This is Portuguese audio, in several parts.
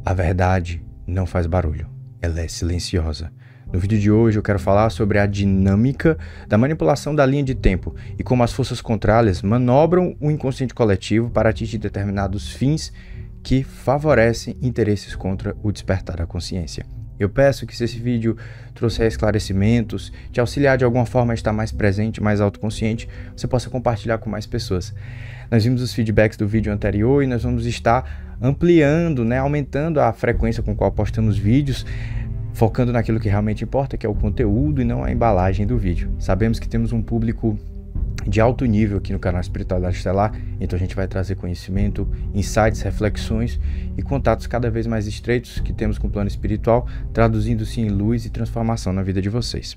A verdade não faz barulho, ela é silenciosa. No vídeo de hoje eu quero falar sobre a dinâmica da manipulação da linha de tempo e como as forças contrárias manobram o inconsciente coletivo para atingir determinados fins que favorecem interesses contra o despertar da consciência. Eu peço que, se esse vídeo trouxer esclarecimentos, te auxiliar de alguma forma a estar mais presente, mais autoconsciente, você possa compartilhar com mais pessoas. Nós vimos os feedbacks do vídeo anterior e nós vamos estar ampliando, aumentando a frequência com a qual postamos vídeos, focando naquilo que realmente importa, que é o conteúdo e não a embalagem do vídeo. Sabemos que temos um público de alto nível aqui no canal Espiritualidade Estelar, então a gente vai trazer conhecimento, insights, reflexões e contatos cada vez mais estreitos que temos com o plano espiritual, traduzindo-se em luz e transformação na vida de vocês.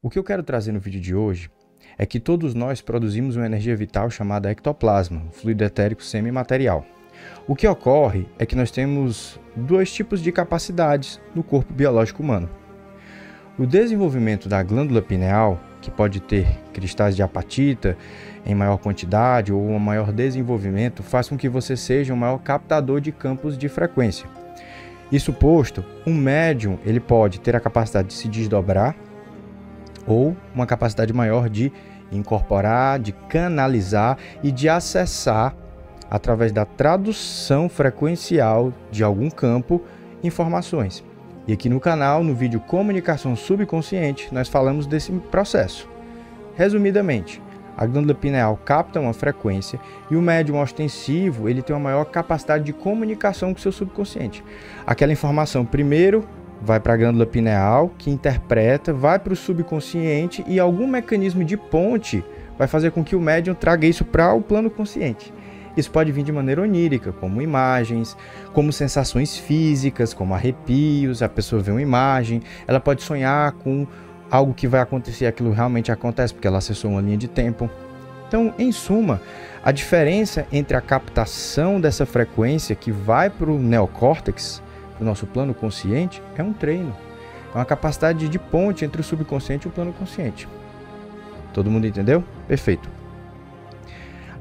O que eu quero trazer no vídeo de hoje é que todos nós produzimos uma energia vital chamada ectoplasma, fluido etérico semimaterial. O que ocorre é que nós temos dois tipos de capacidades no corpo biológico humano. O desenvolvimento da glândula pineal, que pode ter cristais de apatita em maior quantidade ou um maior desenvolvimento, faz com que você seja um maior captador de campos de frequência. Isso posto, um médium ele pode ter a capacidade de se desdobrar ou uma capacidade maior de incorporar, de canalizar e de acessar, através da tradução frequencial de algum campo, informações. E aqui no canal, no vídeo Comunicação Subconsciente, nós falamos desse processo. Resumidamente, a glândula pineal capta uma frequência e o médium ostensivo ele tem uma maior capacidade de comunicação com o seu subconsciente. Aquela informação primeiro vai para a glândula pineal, que interpreta, vai para o subconsciente e algum mecanismo de ponte vai fazer com que o médium traga isso para o plano consciente. Isso pode vir de maneira onírica, como imagens, como sensações físicas, como arrepios, a pessoa vê uma imagem, ela pode sonhar com algo que vai acontecer, aquilo realmente acontece, porque ela acessou uma linha de tempo. Então, em suma, a diferença entre a captação dessa frequência que vai para o neocórtex, o nosso plano consciente, é um treino. É uma capacidade de ponte entre o subconsciente e o plano consciente. Todo mundo entendeu? Perfeito.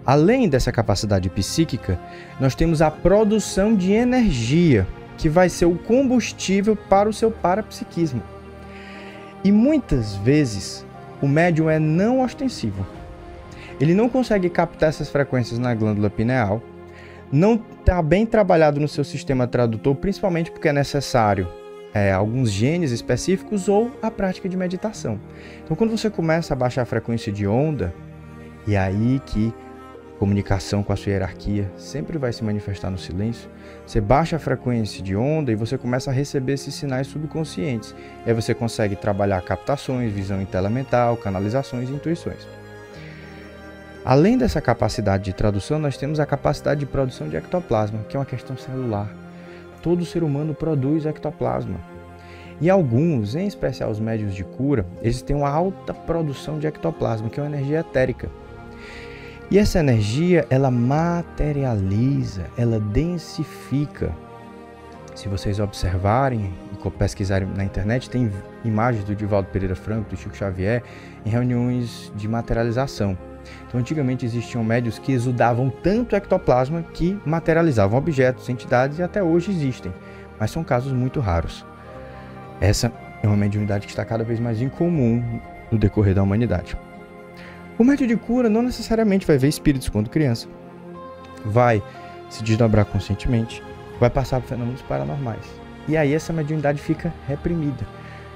Além dessa capacidade psíquica, nós temos a produção de energia, que vai ser o combustível para o seu parapsiquismo. E muitas vezes, o médium é não ostensivo. Ele não consegue captar essas frequências na glândula pineal, não está bem trabalhado no seu sistema tradutor, principalmente porque é necessário alguns genes específicos ou a prática de meditação. Então, quando você começa a baixar a frequência de onda, e aí que comunicação com a sua hierarquia sempre vai se manifestar no silêncio, você baixa a frequência de onda e você começa a receber esses sinais subconscientes. E aí você consegue trabalhar captações, visão interelemental, canalizações e intuições. Além dessa capacidade de tradução, nós temos a capacidade de produção de ectoplasma, que é uma questão celular. Todo ser humano produz ectoplasma. E alguns, em especial os médiuns de cura, eles têm uma alta produção de ectoplasma, que é uma energia etérica. E essa energia, ela materializa, ela densifica. Se vocês observarem e pesquisarem na internet, tem imagens do Divaldo Pereira Franco, do Chico Xavier, em reuniões de materialização. Então, antigamente existiam médiuns que exudavam tanto ectoplasma que materializavam objetos, entidades e até hoje existem, mas são casos muito raros. Essa é uma mediunidade que está cada vez mais incomum no decorrer da humanidade. O médium de cura não necessariamente vai ver espíritos quando criança, vai se desdobrar conscientemente, vai passar por fenômenos paranormais. E aí essa mediunidade fica reprimida,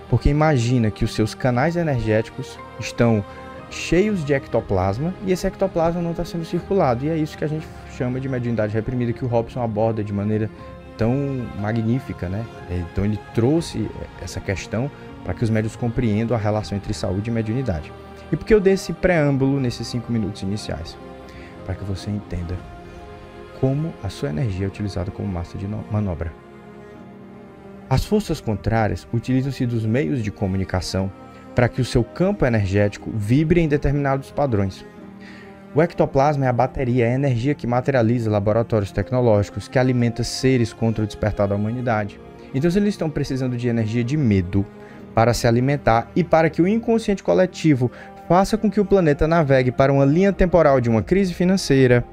porque imagina que os seus canais energéticos estão cheios de ectoplasma e esse ectoplasma não está sendo circulado. E é isso que a gente chama de mediunidade reprimida, que o Robson aborda de maneira tão magnífica, Então ele trouxe essa questão para que os médiuns compreendam a relação entre saúde e mediunidade. E por que eu dei esse preâmbulo nesses 5 minutos iniciais? Para que você entenda como a sua energia é utilizada como massa de manobra. As forças contrárias utilizam-se dos meios de comunicação para que o seu campo energético vibre em determinados padrões. O ectoplasma é a bateria, é a energia que materializa laboratórios tecnológicos, que alimenta seres contra o despertar da humanidade. Então, se eles estão precisando de energia de medo para se alimentar e para que o inconsciente coletivo faça com que o planeta navegue para uma linha temporal de uma crise financeira,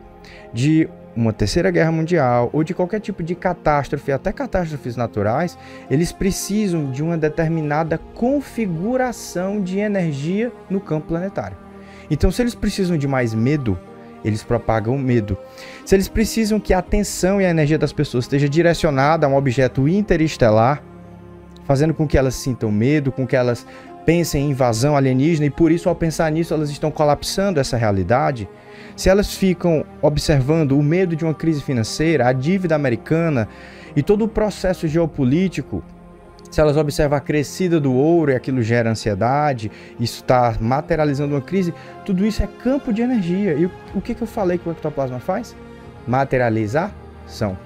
de uma terceira guerra mundial ou de qualquer tipo de catástrofe, até catástrofes naturais, eles precisam de uma determinada configuração de energia no campo planetário. Então, se eles precisam de mais medo, eles propagam medo. Se eles precisam que a atenção e a energia das pessoas esteja direcionada a um objeto interestelar, fazendo com que elas sintam medo, com que elas pensem em invasão alienígena, e por isso, ao pensar nisso, elas estão colapsando essa realidade. Se elas ficam observando o medo de uma crise financeira, a dívida americana e todo o processo geopolítico, se elas observam a crescida do ouro e aquilo gera ansiedade, isso está materializando uma crise, tudo isso é campo de energia. E o que eu falei que o ectoplasma faz? Materialização.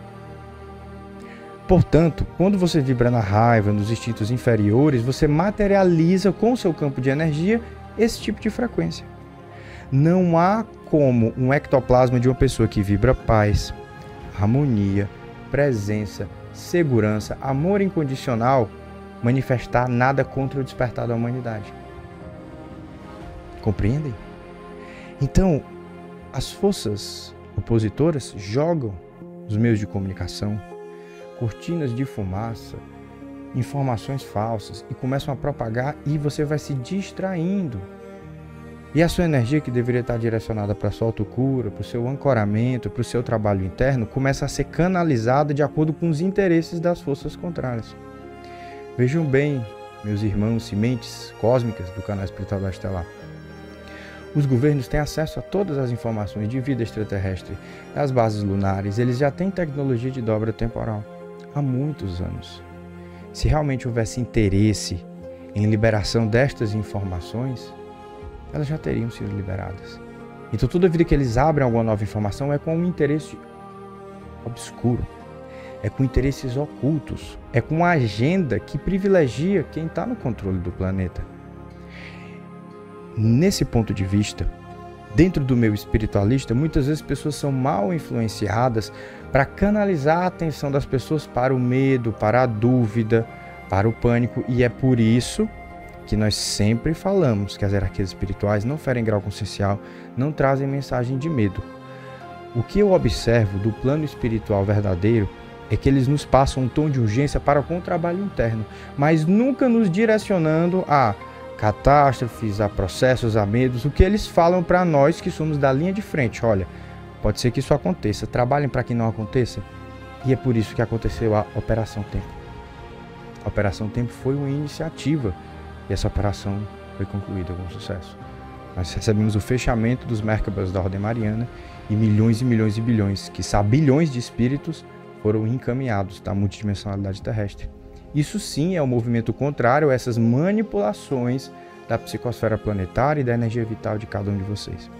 Portanto, quando você vibra na raiva, nos instintos inferiores, você materializa com o seu campo de energia esse tipo de frequência. Não há como um ectoplasma de uma pessoa que vibra paz, harmonia, presença, segurança, amor incondicional, manifestar nada contra o despertar da humanidade. Compreendem? Então, as forças opositoras jogam os meios de comunicação, cortinas de fumaça, informações falsas e começam a propagar, e você vai se distraindo. E a sua energia, que deveria estar direcionada para a sua autocura, para o seu ancoramento, para o seu trabalho interno, começa a ser canalizada de acordo com os interesses das forças contrárias. Vejam bem, meus irmãos sementes cósmicas do canal Espiritual da Estelar. Os governos têm acesso a todas as informações de vida extraterrestre, das bases lunares. Eles já têm tecnologia de dobra temporal há muitos anos. Se realmente houvesse interesse em liberação destas informações, elas já teriam sido liberadas. Então, toda vida que eles abrem alguma nova informação é com um interesse obscuro, é com interesses ocultos, é com uma agenda que privilegia quem está no controle do planeta. Nesse ponto de vista, dentro do meio espiritualista, muitas vezes pessoas são mal influenciadas para canalizar a atenção das pessoas para o medo, para a dúvida, para o pânico, e é por isso que nós sempre falamos que as hierarquias espirituais não ferem grau consciencial, não trazem mensagem de medo. O que eu observo do plano espiritual verdadeiro é que eles nos passam um tom de urgência para com o trabalho interno, mas nunca nos direcionando a catástrofes, a processos, a medos. O que eles falam para nós que somos da linha de frente: olha, pode ser que isso aconteça, trabalhem para que não aconteça. E é por isso que aconteceu a Operação Tempo. A Operação Tempo foi uma iniciativa, e essa operação foi concluída com sucesso. Nós recebemos o fechamento dos Merkabas da Ordem Mariana e milhões e bilhões, quiçá bilhões de espíritos foram encaminhados da multidimensionalidade terrestre. Isso sim é um movimento contrário a essas manipulações da psicosfera planetária e da energia vital de cada um de vocês.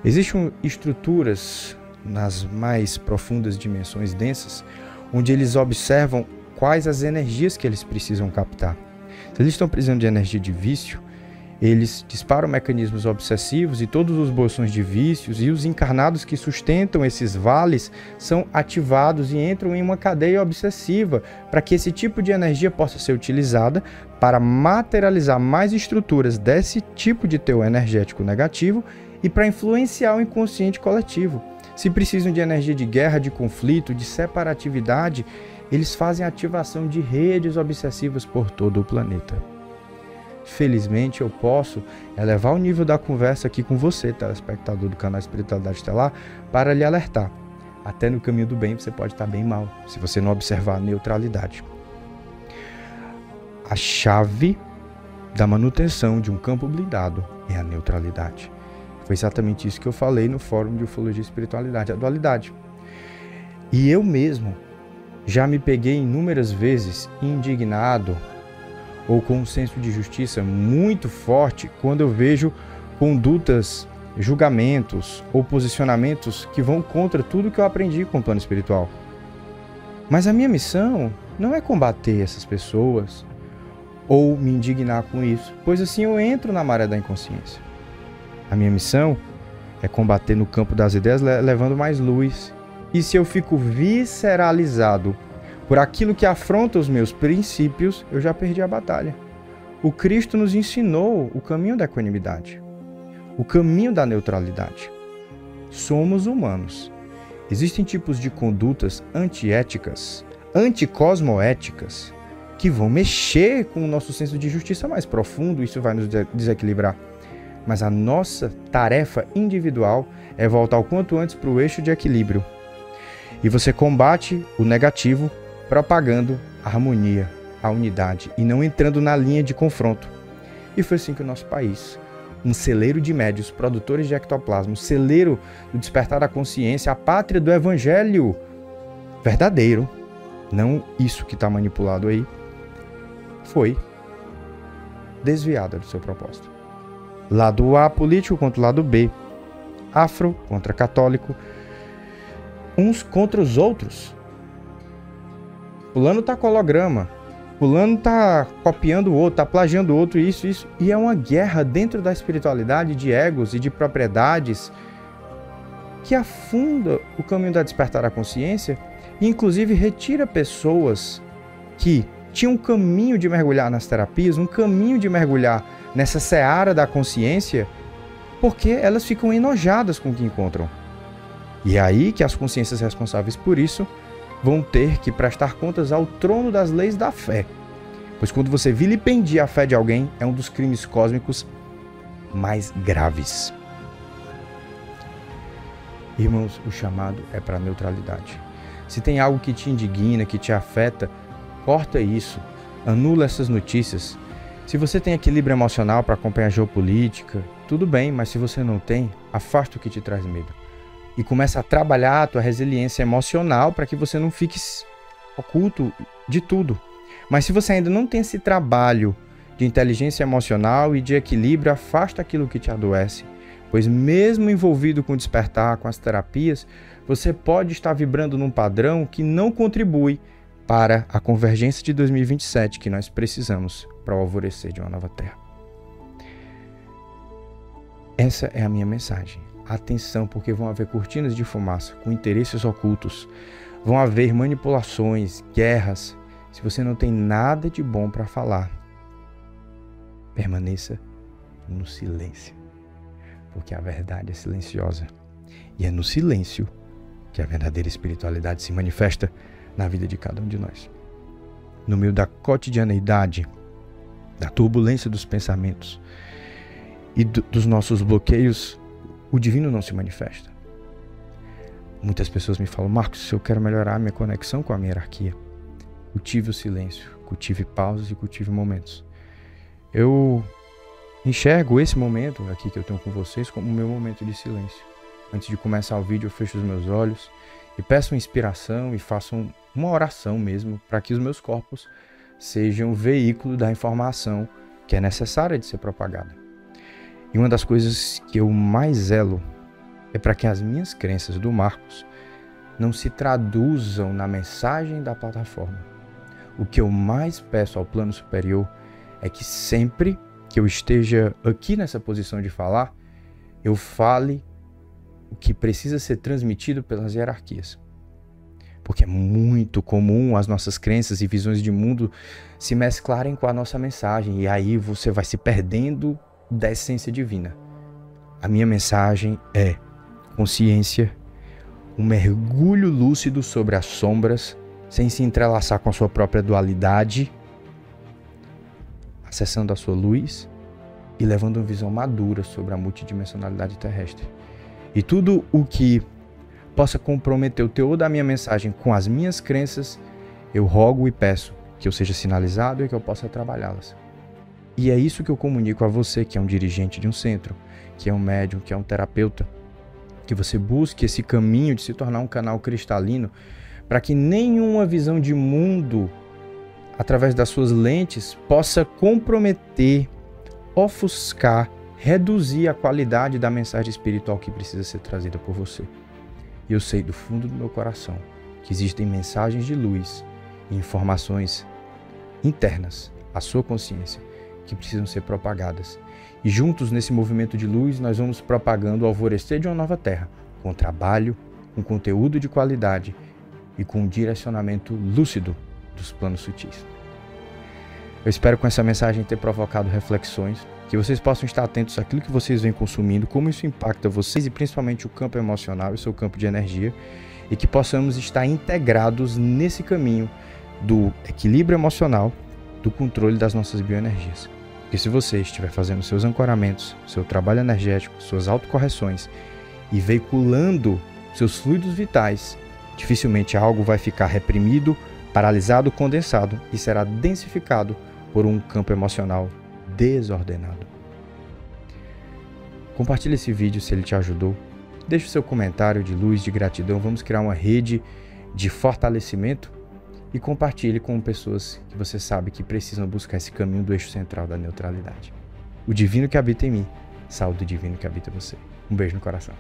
Existem estruturas nas mais profundas dimensões densas, onde eles observam quais as energias que eles precisam captar. Se eles estão precisando de energia de vício, eles disparam mecanismos obsessivos e todos os bolsões de vícios, e os encarnados que sustentam esses vales são ativados e entram em uma cadeia obsessiva para que esse tipo de energia possa ser utilizada para materializar mais estruturas desse tipo de teor energético negativo e para influenciar o inconsciente coletivo. Se precisam de energia de guerra, de conflito, de separatividade, eles fazem ativação de redes obsessivas por todo o planeta. Felizmente, eu posso elevar o nível da conversa aqui com você, telespectador do canal Espiritualidade Estelar, para lhe alertar. Até no caminho do bem você pode estar bem mal, se você não observar a neutralidade. A chave da manutenção de um campo blindado é a neutralidade. Foi exatamente isso que eu falei no Fórum de Ufologia e Espiritualidade, a dualidade. E eu mesmo já me peguei inúmeras vezes indignado ou com um senso de justiça muito forte quando eu vejo condutas, julgamentos ou posicionamentos que vão contra tudo que eu aprendi com o plano espiritual. Mas a minha missão não é combater essas pessoas ou me indignar com isso, pois assim eu entro na maré da inconsciência. A minha missão é combater no campo das ideias, levando mais luz. E se eu fico visceralizado por aquilo que afronta os meus princípios, eu já perdi a batalha. O Cristo nos ensinou o caminho da equanimidade, o caminho da neutralidade. Somos humanos. Existem tipos de condutas antiéticas, anticosmoéticas, que vão mexer com o nosso senso de justiça mais profundo, isso vai nos desequilibrar. Mas a nossa tarefa individual é voltar o quanto antes para o eixo de equilíbrio. E você combate o negativo propagando a harmonia, a unidade e não entrando na linha de confronto. E foi assim que o nosso país, um celeiro de médios, produtores de ectoplasma, um celeiro do despertar da consciência, a pátria do evangelho verdadeiro, não isso que está manipulado aí, foi desviada do seu propósito. Lado A político contra o lado B, afro contra católico, uns contra os outros. Fulano tá com holograma, fulano tá copiando o outro, tá plagiando o outro, isso. E é uma guerra dentro da espiritualidade de egos e de propriedades que afunda o caminho da despertar da consciência e inclusive retira pessoas que tinham um caminho de mergulhar nas terapias, um caminho de mergulhar nessa seara da consciência, porque elas ficam enojadas com o que encontram. E é aí que as consciências responsáveis por isso vão ter que prestar contas ao trono das leis da fé. Pois quando você vilipendia a fé de alguém, é um dos crimes cósmicos mais graves. Irmãos, o chamado é para a neutralidade. Se tem algo que te indigna, que te afeta, corta isso, anula essas notícias. Se você tem equilíbrio emocional para acompanhar a geopolítica, tudo bem, mas se você não tem, afasta o que te traz medo. E começa a trabalhar a tua resiliência emocional para que você não fique oculto de tudo. Mas se você ainda não tem esse trabalho de inteligência emocional e de equilíbrio, afasta aquilo que te adoece. Pois mesmo envolvido com o despertar, com as terapias, você pode estar vibrando num padrão que não contribui para a convergência de 2027 que nós precisamos para o alvorecer de uma nova terra. Essa é a minha mensagem. Atenção, porque vão haver cortinas de fumaça com interesses ocultos. Vão haver manipulações, guerras. Se você não tem nada de bom para falar, permaneça no silêncio. Porque a verdade é silenciosa. E é no silêncio que a verdadeira espiritualidade se manifesta na vida de cada um de nós. No meio da cotidianeidade, da turbulência dos pensamentos e dos nossos bloqueios, o divino não se manifesta. Muitas pessoas me falam: Marcos, se eu quero melhorar a minha conexão com a minha hierarquia, cultive o silêncio, cultive pausas e cultive momentos. Eu enxergo esse momento aqui que eu tenho com vocês como o meu momento de silêncio. Antes de começar o vídeo, eu fecho os meus olhos e peço inspiração e faço uma oração mesmo para que os meus corpos sejam o veículo da informação que é necessária de ser propagada. E uma das coisas que eu mais zelo é para que as minhas crenças do Marcos não se traduzam na mensagem da plataforma. O que eu mais peço ao plano superior é que sempre que eu esteja aqui nessa posição de falar, eu fale o que precisa ser transmitido pelas hierarquias. Porque é muito comum as nossas crenças e visões de mundo se mesclarem com a nossa mensagem, e aí você vai se perdendo da essência divina. A minha mensagem é consciência, um mergulho lúcido sobre as sombras, sem se entrelaçar com a sua própria dualidade, acessando a sua luz e levando uma visão madura sobre a multidimensionalidade terrestre. E tudo o que possa comprometer o teor da minha mensagem com as minhas crenças, eu rogo e peço que eu seja sinalizado e que eu possa trabalhá-las. E é isso que eu comunico a você, que é um dirigente de um centro, que é um médium, que é um terapeuta, que você busque esse caminho de se tornar um canal cristalino, para que nenhuma visão de mundo, através das suas lentes, possa comprometer, ofuscar, reduzir a qualidade da mensagem espiritual que precisa ser trazida por você. E eu sei do fundo do meu coração que existem mensagens de luz e informações internas à sua consciência que precisam ser propagadas. E juntos, nesse movimento de luz, nós vamos propagando o alvorecer de uma nova terra, com trabalho, com conteúdo de qualidade e com um direcionamento lúcido dos planos sutis. Eu espero com essa mensagem ter provocado reflexões, que vocês possam estar atentos àquilo que vocês vêm consumindo, como isso impacta vocês e principalmente o campo emocional e o seu campo de energia, e que possamos estar integrados nesse caminho do equilíbrio emocional, do controle das nossas bioenergias. Porque se você estiver fazendo seus ancoramentos, seu trabalho energético, suas autocorreções e veiculando seus fluidos vitais, dificilmente algo vai ficar reprimido, paralisado, condensado e será densificado por um campo emocional desordenado. Compartilhe esse vídeo se ele te ajudou. Deixe o seu comentário de luz, de gratidão. Vamos criar uma rede de fortalecimento e compartilhe com pessoas que você sabe que precisam buscar esse caminho do eixo central da neutralidade. O divino que habita em mim, saúde divino que habita em você. Um beijo no coração.